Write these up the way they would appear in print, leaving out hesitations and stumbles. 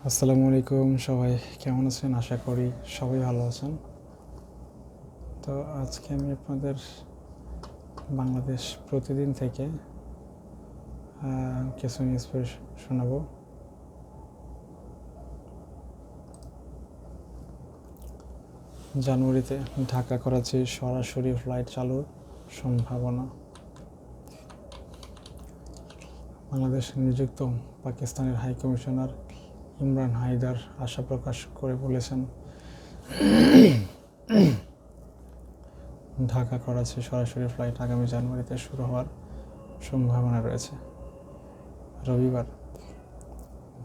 আসসালামু আলাইকুম, সবাই কেমন আছেন? আশা করি সবাই ভালো আছেন। তো আজকে আমি আপনাদের বাংলাদেশ প্রতিদিন থেকে কিছু নিউজ পড়ে শোনাবো। জানুয়ারিতে ঢাকা করাচি সরাসরি ফ্লাইট চালুর সম্ভাবনা। বাংলাদেশে নিযুক্ত পাকিস্তানের হাইকমিশনার ইমরান হায়দার আশা প্রকাশ করে বলেছেন, ঢাকা করাচি সরাসরি ফ্লাইট আগামী জানুয়ারিতে শুরু হওয়ার সম্ভাবনা রয়েছে। রবিবার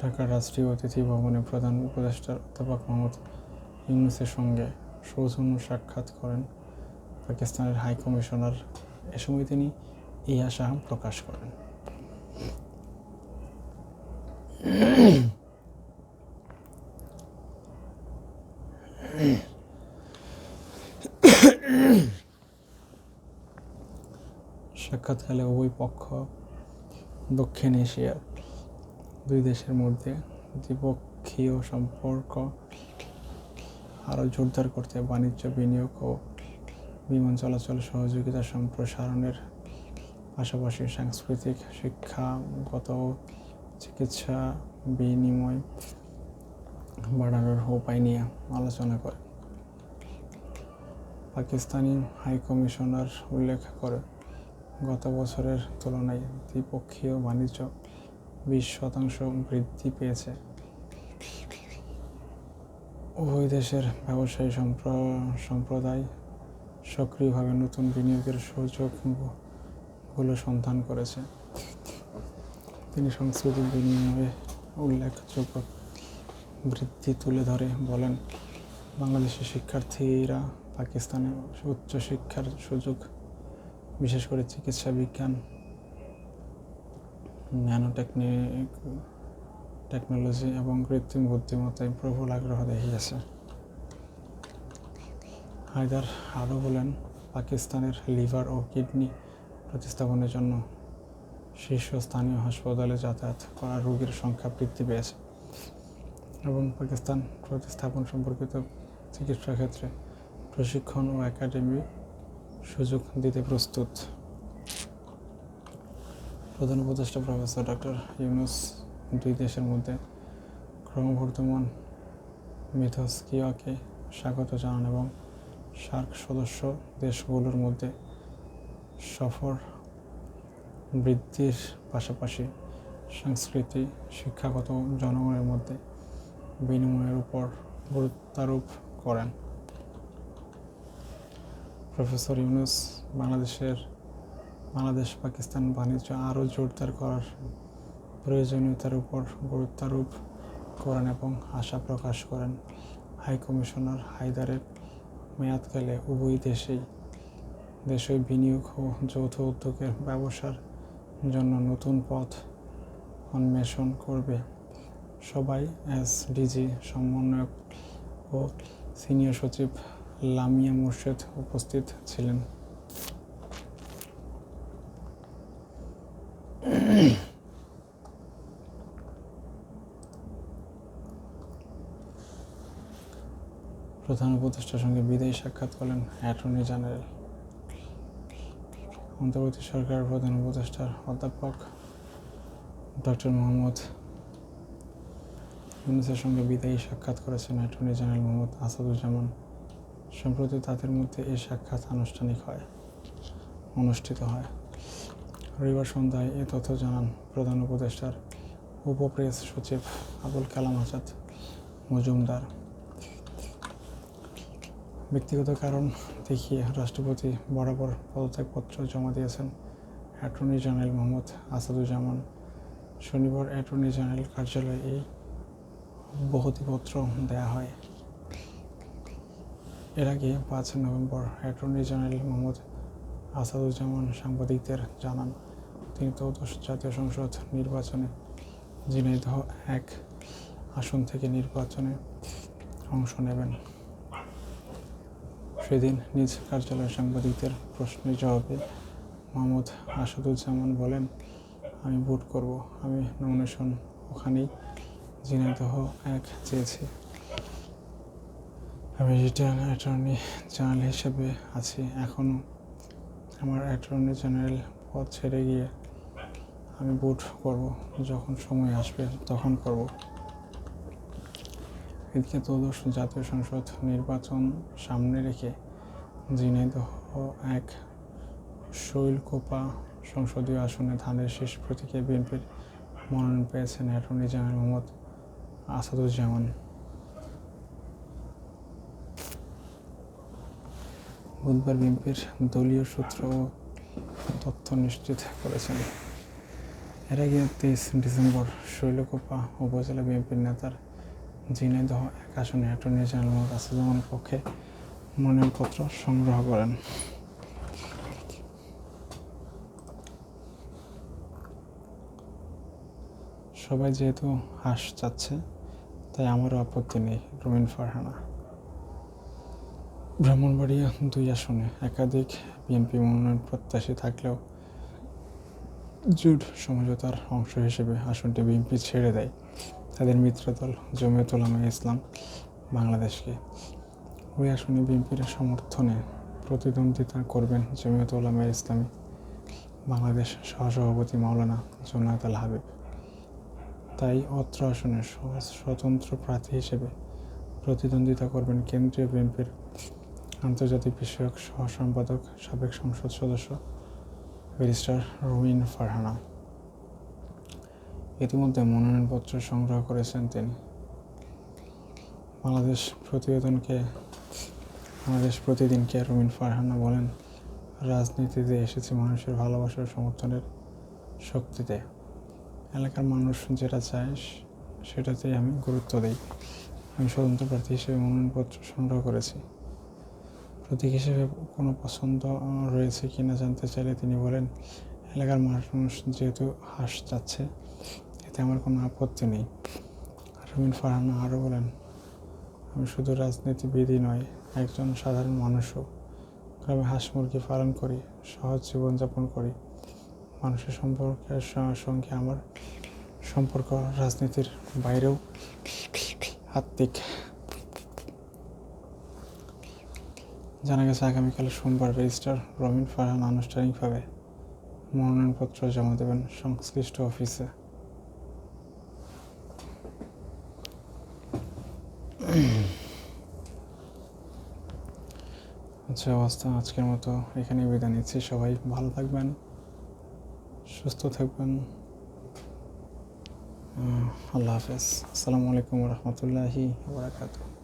ঢাকার রাষ্ট্রীয় অতিথি ভবনে প্রধান উপদেষ্টা অধ্যাপক মোহাম্মদ ইউনূসের সঙ্গে সৌজন্য সাক্ষাৎ করেন পাকিস্তানের হাইকমিশনার। এ সময় তিনি এই আশা প্রকাশ করেন। সাক্ষাৎকালে উভয় পক্ষ দক্ষিণ এশিয়ার দুই দেশের মধ্যে দ্বিপক্ষীয় সম্পর্ক আরও জোরদার করতে বাণিজ্য, বিনিয়োগ ও বিমান চলাচল সহযোগিতা সম্প্রসারণের পাশাপাশি সাংস্কৃতিক, শিক্ষাগত ও চিকিৎসা বিনিময় বাড়ানোর উপায় নিয়ে আলোচনা করে। পাকিস্তানি হাইকমিশনার উল্লেখ করে, গত বছরের তুলনায় দ্বিপক্ষীয় বাণিজ্য 20% বৃদ্ধি পেয়েছে। উভয় দেশের ব্যবসায়ী সম্প্রদায় সক্রিয়ভাবে নতুন বিনিয়োগের সুযোগগুলো সন্ধান করেছে। তিনি সাংস্কৃতিক বিনিময়ে উল্লেখযোগ্য বৃদ্ধি তুলে ধরে বলেন, বাংলাদেশের শিক্ষার্থীরা পাকিস্তানে উচ্চশিক্ষার সুযোগ, বিশেষ করে চিকিৎসা বিজ্ঞান, টেকনোলজি এবং কৃত্রিম বুদ্ধিমত্তায় প্রবল আগ্রহ দেখিয়েছে। হায়দার আরও বলেন, পাকিস্তানের লিভার ও কিডনি প্রতিস্থাপনের জন্য শীর্ষস্থানীয় হাসপাতালে যাতায়াত করা রোগীর সংখ্যা বৃদ্ধি পেয়েছে এবং পাকিস্তান প্রতিস্থাপন সম্পর্কিত চিকিৎসা ক্ষেত্রে প্রশিক্ষণ ও একাডেমি সুযোগ দিতে প্রস্তুত। প্রধান উপদেষ্টা প্রফেসর ডক্টর ইউনূস দুই দেশের মধ্যে ক্রমবর্ধমান মিথস্ক্রিয়াকে স্বাগত জানান এবং সার্ক সদস্য দেশগুলোর মধ্যে সফর বৃদ্ধির পাশাপাশি সংস্কৃতি, শিক্ষাগত জনগণের মধ্যে বিনিময়ের উপর গুরুত্বারোপ করেন। প্রফেসর ইউনূস বাংলাদেশ পাকিস্তান বাণিজ্য আরও জোরদার করার প্রয়োজনীয়তার উপর গুরুত্বারোপ করেন এবং আশা প্রকাশ করেন, হাইকমিশনার হায়দারের মেয়াদকালে উভয় দেশই বিনিয়োগ ও যৌথ উদ্যোগের ব্যবসার জন্য নতুন পথ অন্বেষণ করবে। সবাই এসডিজি সমন্বয়ক ও সিনিয়র সচিব লামিয়া মুর্শেদ উপস্থিত ছিলেন। প্রধান উপদেষ্টার সঙ্গে বিদায়ী সাক্ষাৎ করলেন অ্যাটর্নি জেনারেল। অন্তর্বর্তী সরকারের প্রধান উপদেষ্টা অধ্যাপক ডক্টর মোহাম্মদ ইউনূসের সঙ্গে বিদায়ী সাক্ষাৎ করেছেন অ্যাটর্নি জেনারেল মোহাম্মদ আসাদুজ্জামান। সম্প্রতি তাদের মধ্যে এই সাক্ষাৎ অনুষ্ঠিত হয়। রবিবার সন্ধ্যায় এ তথ্য জানান প্রধান উপদেষ্টার উপপ্রেস সচিব আবুল কালাম আজাদ মজুমদার। ব্যক্তিগত কারণ দেখিয়ে রাষ্ট্রপতি বরাবর পদত্যাগপত্র জমা দিয়েছেন অ্যাটর্নি জেনারেল মোহাম্মদ আসাদুজ্জামান। শনিবার অ্যাটর্নি জেনারেল কার্যালয়ে এই অব্যাহতিপত্র দেয়া হয়। এর আগে 5 November attorney general Mohammad Asaduzzaman সাংবাদিকদের জানান, তিনি ত্রয়োদশ জাতীয় সংসদ নির্বাচনে ঝিনাইদহ 1 আসন থেকে নির্বাচনে অংশ নেবেন। সেদিন নিজ কার্যালয়ে সাংবাদিকদের প্রশ্নের জবাবে মোহাম্মদ আসাদুজ্জামান বলেন, আমি ভোট করব, আমি নমিনেশন ওখানেই ঝিনাইদহ 1 চেয়েছি। আমি রিটার্ন অ্যাটর্নি জেনারেল হিসেবে আছি এখনও। আমার অ্যাটর্নি জেনারেল পদ ছেড়ে গিয়ে আমি ভোট করব, যখন সময় আসবে তখন করব। এদিকে ত্রয়োদশ জাতীয় সংসদ নির্বাচন সামনে রেখে ঝিনাইদহ 1 শৈলকুপা সংসদীয় আসনে ধানের শীষ প্রতীকে বিএনপির মনোনয়ন পেয়েছেন অ্যাটর্নি জেনারেল মোহাম্মদ আসাদুজ্জামান। বুধবার বিএনপির দলীয় সূত্র ও তথ্য নিশ্চিত করেছেন। এর আগে 23 ডিসেম্বর শৈলকুপা উপজেলা বিএনপির নেতার ঝিনাইদহ 1 আসনে অ্যাটর্নি জেনারেল মোহাম্মদ আসাদুজ্জামানের পক্ষে মনোনয়নপত্র সংগ্রহ করেন। সবাই যেহেতু হাঁস চাচ্ছে, তাই আমারও আপত্তি নেই। রুমিন ফারহানা। ব্রাহ্মণবাড়িয়া 2 আসনে একাধিক বিএনপি মনোনয়ন প্রত্যাশী থাকলেও জোট সমঝোতার অংশ হিসেবে আসনটি বিএনপি ছেড়ে দেয় তাদের মিত্রদল জমিয়ত উলামায়ে ইসলাম বাংলাদেশকে। ওই আসনে বিএনপির সমর্থনে প্রতিদ্বন্দ্বিতা করবেন জমিয়ত উলামায়ে ইসলাম বাংলাদেশ সহসভাপতি মাওলানা জুনায়েদ আল হাবিব। তাই অত্র আসনে স্বতন্ত্র প্রার্থী হিসেবে প্রতিদ্বন্দ্বিতা করবেন কেন্দ্রীয় বিএনপির আন্তর্জাতিক বিষয়ক সহ সম্পাদক সাবেক সংসদ সদস্য ব্যারিস্টার রুমিন ফারহানা। ইতিমধ্যে মনোনয়নপত্র সংগ্রহ করেছেন তিনি। বাংলাদেশ প্রতিদিনকে রুমিন ফারহানা বলেন, রাজনীতিতে এসেছি মানুষের ভালোবাসার সমর্থনের শক্তিতে। এলাকার মানুষ যেটা চায় সেটাতেই আমি গুরুত্ব দিই। আমি স্বতন্ত্র প্রার্থী হিসেবে মনোনয়নপত্র সংগ্রহ করেছি। প্রতীক হিসেবে কোনো পছন্দ রয়েছে কিনা জানতে চাইলে তিনি বলেন, এলাকার মানুষ যেহেতু হাঁস চাচ্ছে, এতে আমার কোনো আপত্তি নেই। রুমিন ফারহানা আরও বলেন, আমি শুধু রাজনীতিবিদই নয়, একজন সাধারণ মানুষও। গ্রামে হাঁস মুরগি পালন করি, সহজ জীবনযাপন করি। মানুষের সঙ্গে আমার সম্পর্ক রাজনীতির বাইরেও আত্মিক। জানা গেছে আগামীকাল সোমবার ব্যারিস্টার রুমিন ফারহানা আনুষ্ঠানিকভাবে মনোনয়নপত্র জমা দেবেন সংশ্লিষ্ট অফিসে। আচ্ছা অবস্থা, আজকের মতো এখানেই বিদায় নিচ্ছি। সবাই ভালো থাকবেন, সুস্থ থাকবেন। আল্লাহ হাফেজ। আসসালামু আলাইকুম রহমতুল্লাহি ওয়া বারাকাতুহু।